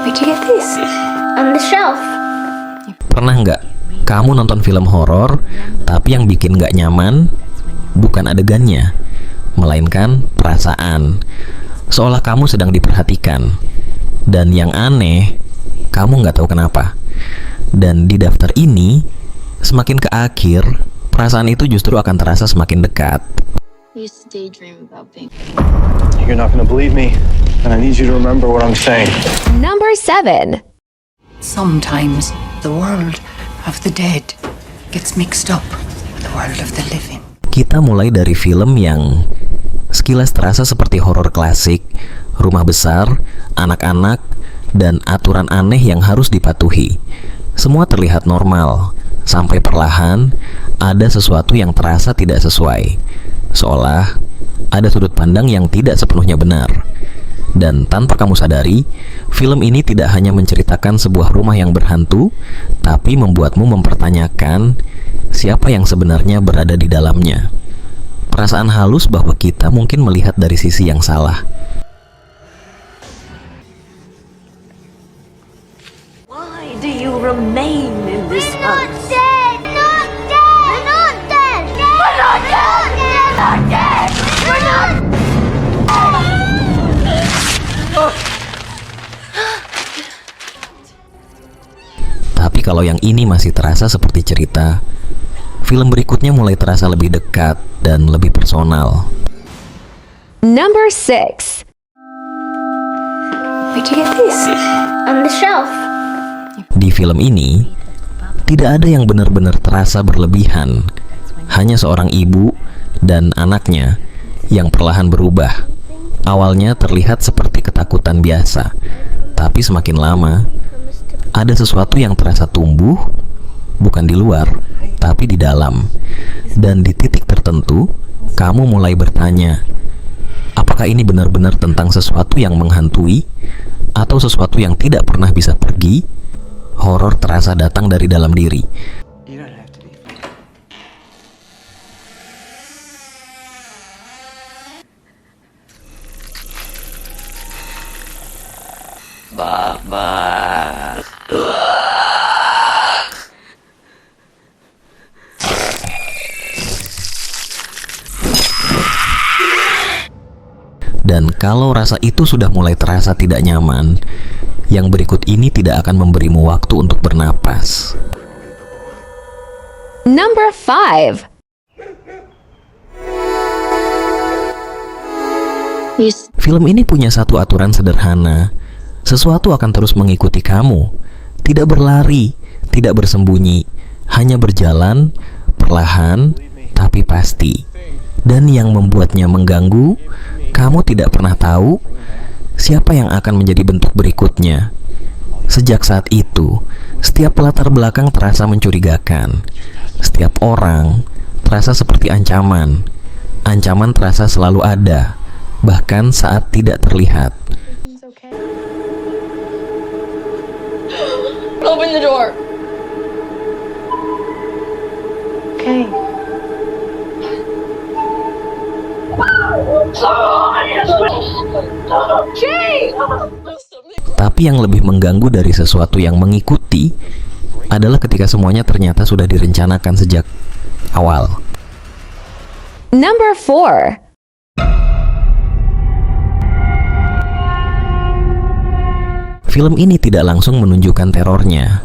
Where'd you get this? On the shelf. Pernah nggak kamu nonton film horor, tapi yang bikin nggak nyaman bukan adegannya, melainkan perasaan. Seolah kamu sedang diperhatikan. Dan yang aneh, kamu nggak tahu kenapa. Dan di daftar ini, semakin ke akhir, perasaan itu justru akan terasa semakin dekat. I used to daydream about being. You're not gonna believe me, and I need you to remember what I'm saying. Number 7. Sometimes the world of the dead gets mixed up with the world of the living. Kita mulai dari film yang sekilas terasa seperti horor klasik, rumah besar, anak-anak, dan aturan aneh yang harus dipatuhi. Semua terlihat normal, sampai perlahan ada sesuatu yang terasa tidak sesuai. Seolah ada sudut pandang yang tidak sepenuhnya benar. Dan tanpa kamu sadari, film ini tidak hanya menceritakan sebuah rumah yang berhantu, tapi membuatmu mempertanyakan siapa yang sebenarnya berada di dalamnya. Perasaan halus bahwa kita mungkin melihat dari sisi yang salah. Why do you remain in this house? Dead! Not dead! We're not dead! We're not dead! We're not dead! We're not. Tapi kalau yang ini masih terasa seperti cerita, film berikutnya mulai terasa lebih dekat dan lebih personal. Number 6. Where'd you get this? On the shelf. Di film ini, tidak ada yang benar-benar terasa berlebihan. Hanya seorang ibu dan anaknya yang perlahan berubah. Awalnya terlihat seperti ketakutan biasa, tapi semakin lama, ada sesuatu yang terasa tumbuh, bukan di luar, tapi di dalam. Dan di titik tertentu, kamu mulai bertanya, apakah ini benar-benar tentang sesuatu yang menghantui, atau sesuatu yang tidak pernah bisa pergi? Horor terasa datang dari dalam diri. You don't have to be. Dan kalau rasa itu sudah mulai terasa tidak nyaman, yang berikut ini tidak akan memberimu waktu untuk bernapas. Number 5. Film ini punya satu aturan sederhana. Sesuatu akan terus mengikuti kamu. Tidak berlari, tidak bersembunyi, hanya berjalan, perlahan, tapi pasti. Dan yang membuatnya mengganggu, kamu tidak pernah tahu siapa yang akan menjadi bentuk berikutnya. Sejak saat itu, setiap latar belakang terasa mencurigakan. Setiap orang terasa seperti ancaman. Ancaman terasa selalu ada, bahkan saat tidak terlihat. Open the door. Okay. Tapi yang lebih mengganggu dari sesuatu yang mengikuti adalah ketika semuanya ternyata sudah direncanakan sejak awal. Number 4. Film ini tidak langsung menunjukkan terornya.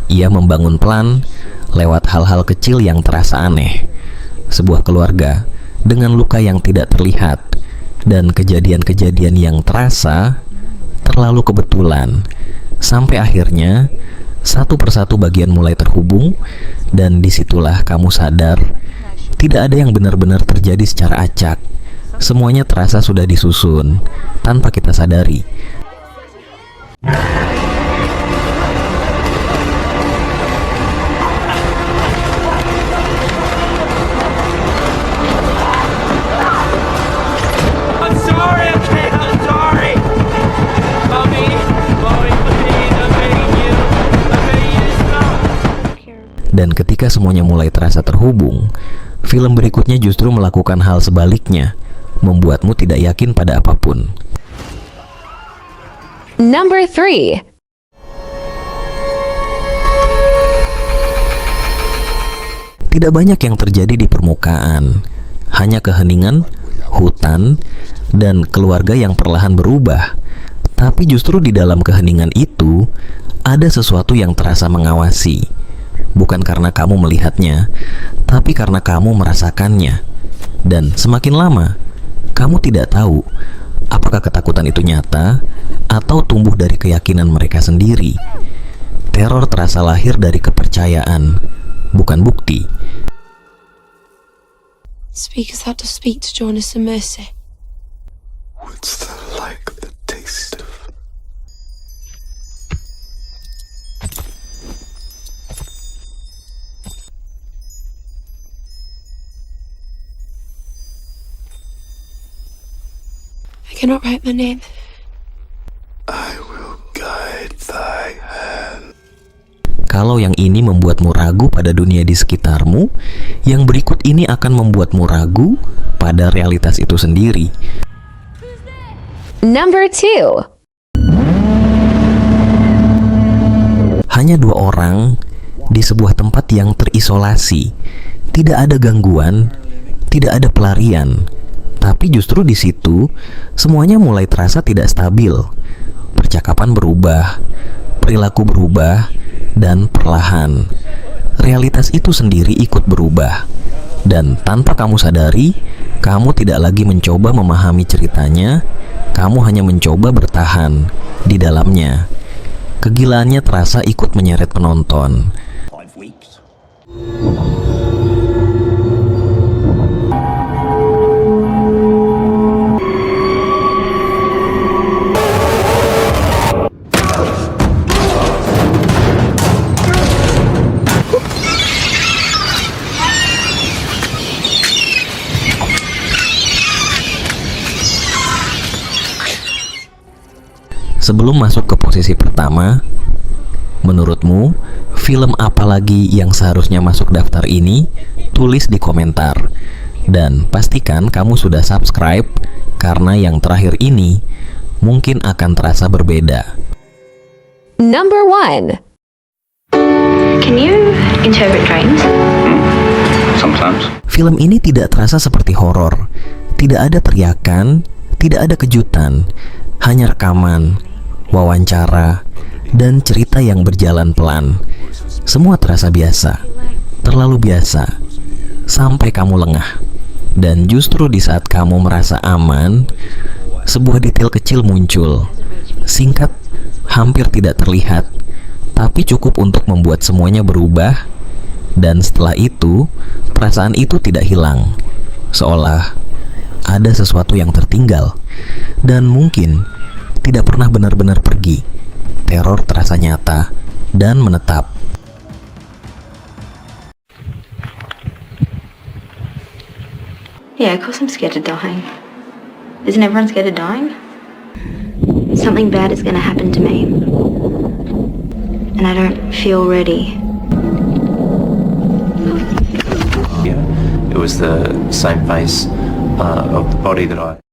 Ia membangun pelan lewat hal-hal kecil yang terasa aneh. Sebuah keluarga dengan luka yang tidak terlihat dan kejadian-kejadian yang terasa terlalu kebetulan. Sampai akhirnya satu persatu bagian mulai terhubung, dan disitulah kamu sadar tidak ada yang benar-benar terjadi secara acak. Semuanya terasa sudah disusun tanpa kita sadari. I'm sorry, okay, I'm sorry. Mommy, please, I'm begging you. I'm begging you to stop. Dan ketika semuanya mulai terasa terhubung, film berikutnya justru melakukan hal sebaliknya, membuatmu tidak yakin pada apapun. Number 3. Tidak banyak yang terjadi di permukaan, hanya keheningan, hutan, dan keluarga yang perlahan berubah. Tapi justru di dalam keheningan itu, ada sesuatu yang terasa mengawasi. Bukan karena kamu melihatnya, tapi karena kamu merasakannya. Dan semakin lama, kamu tidak tahu apakah ketakutan itu nyata atau tumbuh dari keyakinan mereka sendiri. Teror terasa lahir dari kepercayaan, bukan bukti. Speakers had to speak to Jonas and Mercy. What's that like, the taste of... I cannot write my name. I will guide thy hand. Kalau yang ini membuatmu ragu pada dunia di sekitarmu, yang berikut ini akan membuatmu ragu pada realitas itu sendiri. Number 2. Hanya 2 orang di sebuah tempat yang terisolasi. Tidak ada gangguan, tidak ada pelarian. Tapi justru di situ, semuanya mulai terasa tidak stabil. Percakapan berubah, perilaku berubah, dan perlahan realitas itu sendiri ikut berubah. Dan tanpa kamu sadari, kamu tidak lagi mencoba memahami ceritanya, kamu hanya mencoba bertahan di dalamnya. Kegilaannya terasa ikut menyeret penonton. Sebelum masuk ke posisi pertama, menurutmu film apa lagi yang seharusnya masuk daftar ini? Tulis di komentar. Dan pastikan kamu sudah subscribe, karena yang terakhir ini mungkin akan terasa berbeda. Number 1. Can you interpret dreams? Sometimes. Film ini tidak terasa seperti horor. Tidak ada teriakan, tidak ada kejutan, hanya rekaman, wawancara, dan cerita yang berjalan pelan. Semua terasa biasa, terlalu biasa, sampai kamu lengah. Dan justru di saat kamu merasa aman, sebuah detail kecil muncul. Singkat, hampir tidak terlihat, tapi cukup untuk membuat semuanya berubah. Dan setelah itu, perasaan itu tidak hilang, seolah ada sesuatu yang tertinggal, dan mungkin tidak pernah benar-benar pergi. Teror terasa nyata dan menetap. Yeah, of course I'm scared of dying. Isn't everyone scared of dying? Something bad is going to happen to me. And I don't feel ready. Yeah, it was the same face of the body that I...